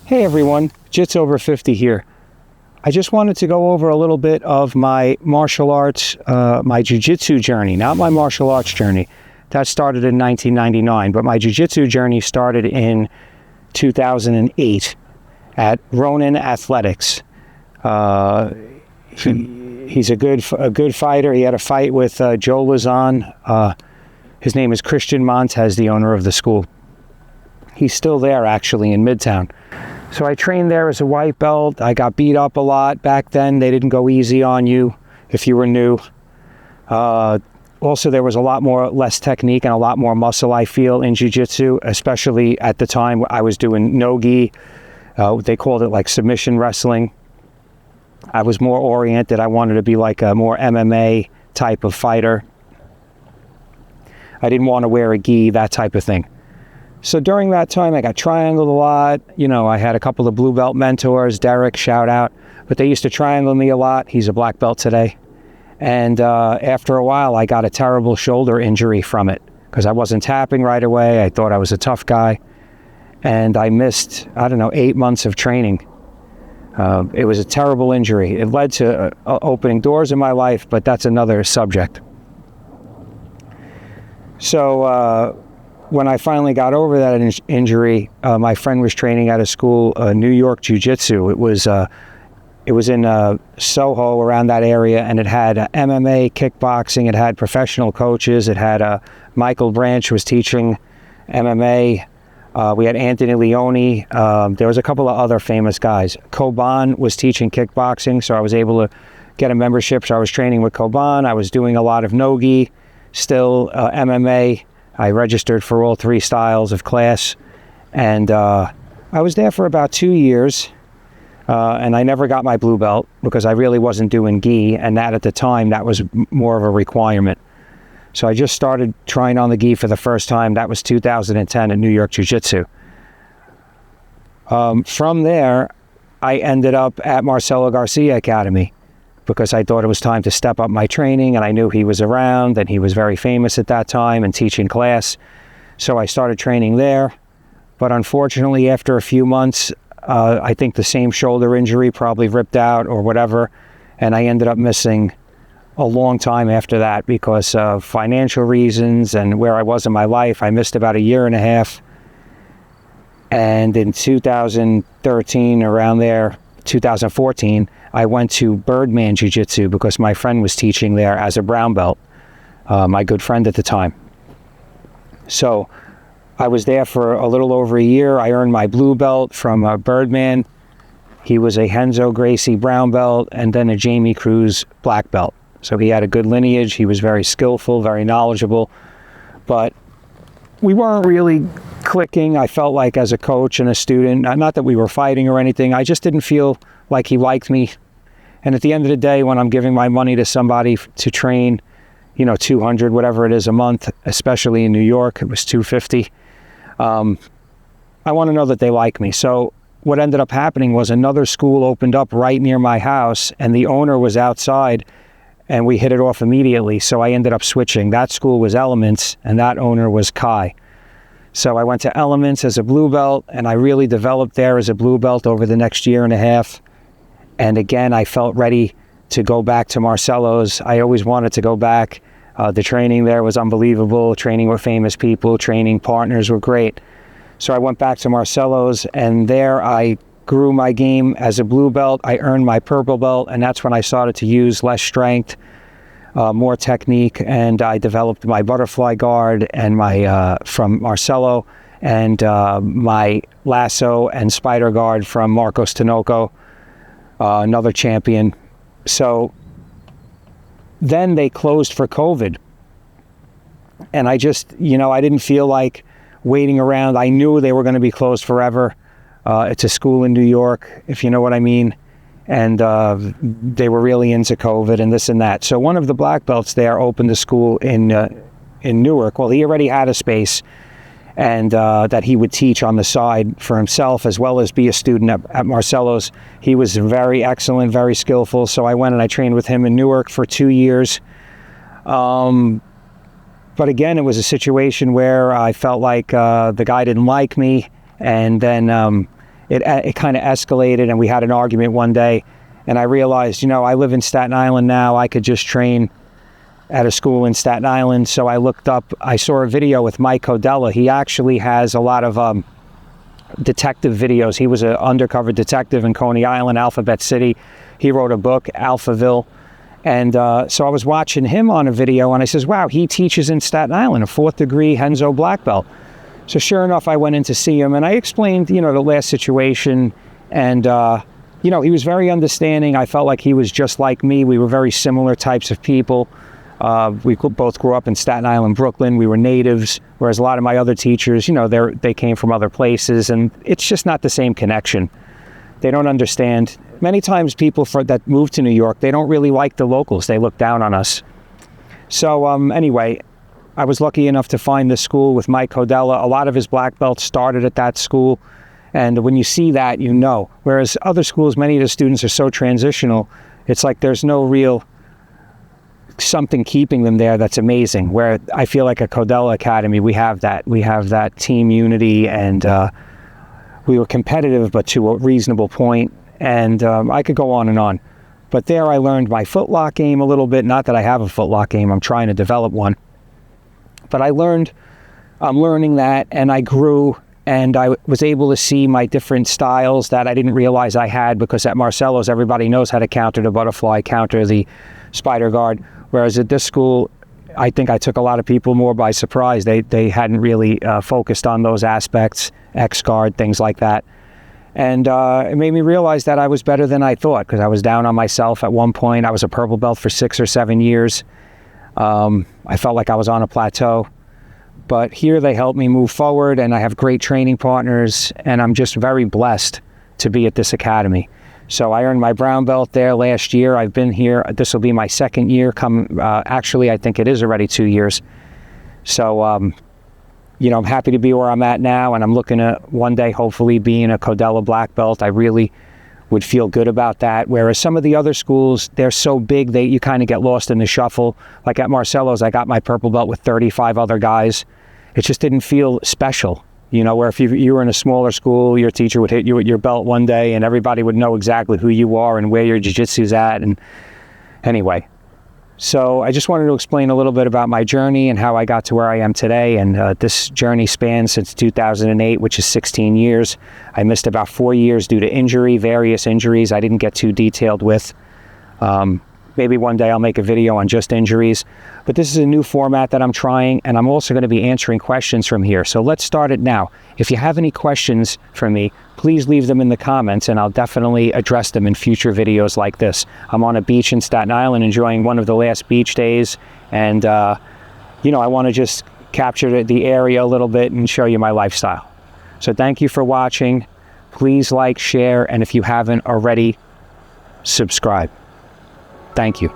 Hey everyone, Jits over 50 here. I just wanted to go over a little bit of my martial arts, my Jiu-jitsu journey, not my martial arts journey. That started in 1999, but my Jiu-jitsu journey started in 2008 at Ronin Athletics. He's a good fighter. He had a fight with Joe Lazan. His name is Christian Montez, the owner of the school. He's still there actually in Midtown. So I trained there as a white belt. I got beat up a lot back then. They didn't go easy on you if you were new. Also, there was a lot less technique and a lot more muscle, I feel, in jiu-jitsu, especially at the time I was doing no-gi. They called it like submission wrestling. I was more oriented. I wanted to be like a more MMA type of fighter. I didn't want to wear a gi, that type of thing. So during that time, I got triangled a lot. You know, I had a couple of blue belt mentors, Derek, shout out. But they used to triangle me a lot. He's a black belt today. And after a while, I got a terrible shoulder injury from it because I wasn't tapping right away. I thought I was a tough guy. And I missed, 8 months of training. It was a terrible injury. It led to opening doors in my life, but that's another subject. So when I finally got over that injury, my friend was training at a school, New York Jiu-Jitsu. It was in Soho, around that area, and it had MMA, kickboxing. It had professional coaches. It had Michael Branch was teaching MMA. We had Anthony Leone. There was a couple of other famous guys. Koban was teaching kickboxing, so I was able to get a membership. So I was training with Koban. I was doing a lot of no-gi, still MMA. I registered for all 3 styles of class, and I was there for about 2 years, and I never got my blue belt because I really wasn't doing gi, and that at the time, that was more of a requirement. So I just started trying on the gi for the first time. That was 2010 at New York Jiu-Jitsu. From there, I ended up at Marcelo Garcia Academy because I thought it was time to step up my training, and I knew he was around and he was very famous at that time and teaching class. So I started training there. But unfortunately, after a few months, I think the same shoulder injury probably ripped out or whatever, and I ended up missing a long time after that because of financial reasons and where I was in my life. I missed about 1.5 years. And in 2013, around there, 2014, I went to Birdman Jiu-Jitsu because my friend was teaching there as a brown belt, my good friend at the time. So I was there for a little over 1 year. I earned my blue belt from Birdman. He was a Henzo Gracie brown belt and then a Jamie Cruz black belt. So he had a good lineage. He was very skillful, very knowledgeable, but we weren't really clicking. I felt like as a coach and a student, not that we were fighting or anything, I just didn't feel like he liked me. And at the end of the day, when I'm giving my money to somebody to train, $200, whatever it is a month, especially in New York, it was $250. I want to know that they like me. So what ended up happening was another school opened up right near my house, and the owner was outside, and we hit it off immediately. So I ended up switching. That school was Elements, and that owner was Kai. So I went to Elements as a blue belt, and I really developed there as a blue belt over the next 1.5 years. And again, I felt ready to go back to Marcelo's. I always wanted to go back. The training there was unbelievable. Training with famous people, training partners were great. So I went back to Marcelo's, and there I grew my game as a blue belt. I earned my purple belt, and that's when I started to use less strength, more technique, and I developed my butterfly guard and my from Marcelo, and my lasso and spider guard from Marcos Tinoco, another champion. So then they closed for COVID, and I just, I didn't feel like waiting around. I knew they were going to be closed forever. It's a school in New York, if you know what I mean. And they were really into COVID and this and that. So one of the black belts there opened a school in Newark. Well, he already had a space, and that he would teach on the side for himself as well as be a student at Marcelo's. He was very excellent, very skillful. So I went and I trained with him in Newark for 2 years. But again, it was a situation where I felt like the guy didn't like me. And then it kind of escalated, and we had an argument one day, and I realized, you know, I live in Staten Island now. I could just train at a school in Staten Island. So I looked up, I saw a video with Mike Codella. He actually has a lot of detective videos. He was an undercover detective in Coney Island, Alphabet City. He wrote a book, Alphaville. And so I was watching him on a video, and I says, wow, he teaches in Staten Island, a 4th degree Henzo black belt. So sure enough, I went in to see him, and I explained, you know, the last situation, and you know, he was very understanding. I felt like he was just like me. We were very similar types of people. We both grew up in Staten Island, Brooklyn. We were natives, whereas a lot of my other teachers, you know, they came from other places, and it's just not the same connection. They don't understand. Many times people that move to New York, they don't really like the locals. They look down on us. So anyway, I was lucky enough to find this school with Mike Codella. A lot of his black belts started at that school. And when you see that, you know. Whereas other schools, many of the students are so transitional, it's like there's no real something keeping them there that's amazing. Where I feel like at Codella Academy, we have that. We have that team unity, and we were competitive, but to a reasonable point. And I could go on and on. But there I learned my footlock game a little bit. Not that I have a footlock game. I'm trying to develop one. But I'm learning that, and I grew, and I was able to see my different styles that I didn't realize I had, because at Marcelo's, everybody knows how to counter the butterfly, counter the spider guard. Whereas at this school, I think I took a lot of people more by surprise. They hadn't really focused on those aspects, X guard, things like that. And it made me realize that I was better than I thought, because I was down on myself at one point. I was a purple belt for 6 or 7 years. I felt like I was on a plateau. But here they helped me move forward, and I have great training partners, and I'm just very blessed to be at this academy. So I earned my brown belt there last year. I've been here. This will be my 2nd year. Actually, I think it is already 2 years. So, you know, I'm happy to be where I'm at now, and I'm looking at one day hopefully being a Codella black belt. I really would feel good about that. Whereas some of the other schools, they're so big, you kind of get lost in the shuffle. Like at Marcelo's, I got my purple belt with 35 other guys. It just didn't feel special. You know, where if you were in a smaller school, your teacher would hit you with your belt one day, and everybody would know exactly who you are and where your jiu-jitsu's at. And anyway, so I just wanted to explain a little bit about my journey and how I got to where I am today. And this journey spans since 2008, which is 16 years. I missed about 4 years due to injury, various injuries I didn't get too detailed with. Maybe one day I'll make a video on just injuries. But this is a new format that I'm trying, and I'm also going to be answering questions from here. So let's start it now. If you have any questions for me, please leave them in the comments, and I'll definitely address them in future videos like this. I'm on a beach in Staten Island enjoying one of the last beach days, and you know, I want to just capture the area a little bit and show you my lifestyle. So thank you for watching. Please like, share, and if you haven't already, subscribe. Thank you.